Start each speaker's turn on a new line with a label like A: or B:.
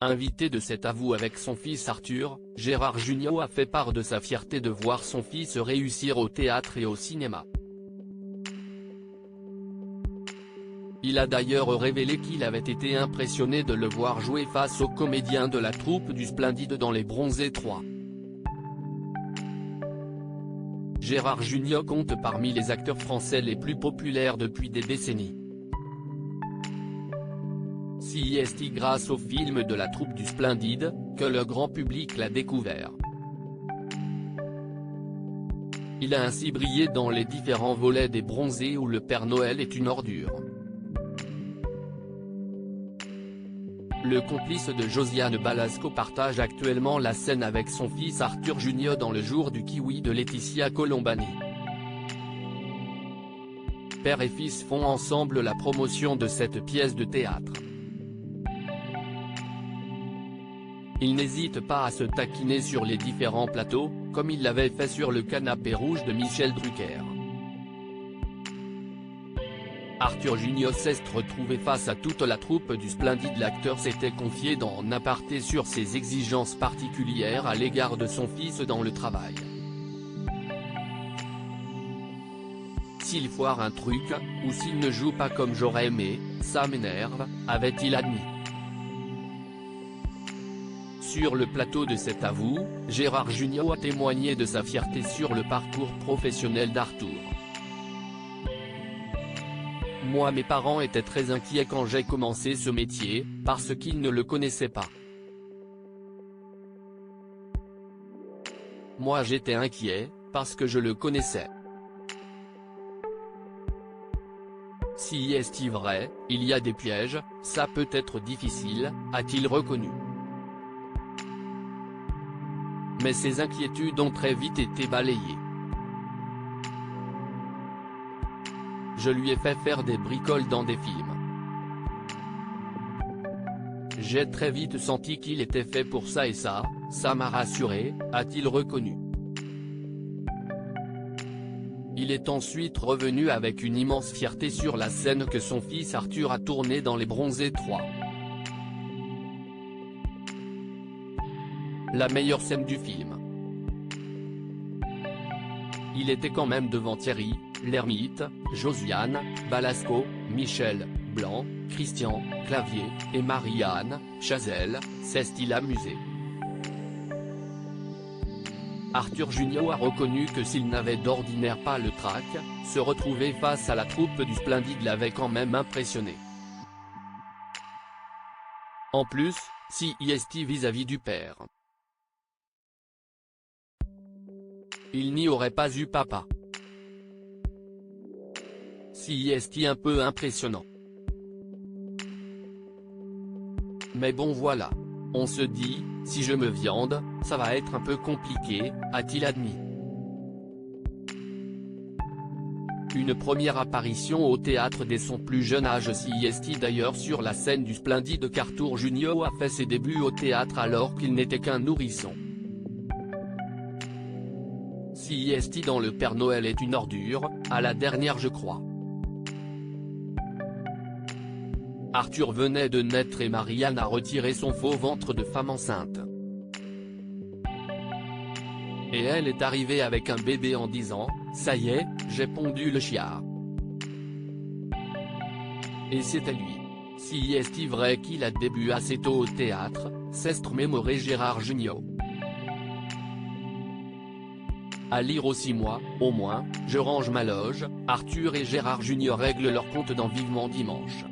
A: Invité de cet avou avec son fils Arthur, Gérard Jugnot a fait part de sa fierté de voir son fils réussir au théâtre et au cinéma. Il a d'ailleurs révélé qu'il avait été impressionné de le voir jouer face aux comédiens de la troupe du Splendide dans Les Bronzés 3. Gérard Jugnot compte parmi les acteurs français les plus populaires depuis des décennies. C'est grâce au film de la troupe du Splendide, que le grand public l'a découvert. Il a ainsi brillé dans les différents volets des Bronzés où le Père Noël est une ordure. Le complice de Josiane Balasco partage actuellement la scène avec son fils Arthur Jugnot dans Le jour du kiwi de Laetitia Colombani. Père et fils font ensemble la promotion de cette pièce de théâtre. Ils n'hésitent pas à se taquiner sur les différents plateaux, comme il l'avait fait sur le canapé rouge de Michel Drucker. Arthur Jugnot s'est retrouvé face à toute la troupe du Splendide. L'acteur s'était confié dans un aparté sur ses exigences particulières à l'égard de son fils dans le travail. S'il foire un truc, ou s'il ne joue pas comme j'aurais aimé, ça m'énerve, avait-il admis. Sur le plateau de cet avou, Gérard Jugnot a témoigné de sa fierté sur le parcours professionnel d'Arthur. Moi, mes parents étaient très inquiets quand j'ai commencé ce métier, parce qu'ils ne le connaissaient pas. Moi j'étais inquiet, parce que je le connaissais. Si est vrai, il y a des pièges, ça peut être difficile, a-t-il reconnu. Mais ces inquiétudes ont très vite été balayées. Je lui ai fait faire des bricoles dans des films. J'ai très vite senti qu'il était fait pour ça et ça m'a rassuré, a-t-il reconnu. Il est ensuite revenu avec une immense fierté sur la scène que son fils Arthur a tournée dans Les Bronzés 3. La meilleure scène du film. Il était quand même devant Thierry, Lhermitte, Josiane, Balasco, Michel, Blanc, Christian, Clavier, et Marie-Anne, Chazelle, s'est-il amusé. Arthur Jugnot a reconnu que s'il n'avait d'ordinaire pas le trac, se retrouver face à la troupe du Splendide l'avait quand même impressionné. En plus, si est vis-à-vis du père. Il n'y aurait pas eu papa. Si est un peu impressionnant. Mais bon voilà. On se dit, si je me viande, ça va être un peu compliqué, a-t-il admis. Une première apparition au théâtre dès son plus jeune âge. Si est d'ailleurs sur la scène du Splendide qu'Arthur Jugnot a fait ses débuts au théâtre alors qu'il n'était qu'un nourrisson. Si est dans Le Père Noël est une ordure, à la dernière je crois. Arthur venait de naître et Marie-Anne a retiré son faux ventre de femme enceinte. Et elle est arrivée avec un bébé en disant, ça y est, j'ai pondu le chiard. Et c'était lui. Si est vrai qu'il a débuté assez tôt au théâtre, s'est mémoré Gérard Jugnot. À lire aussi moi, au moins, je range ma loge, Arthur et Gérard Jugnot règlent leur compte dans Vivement Dimanche.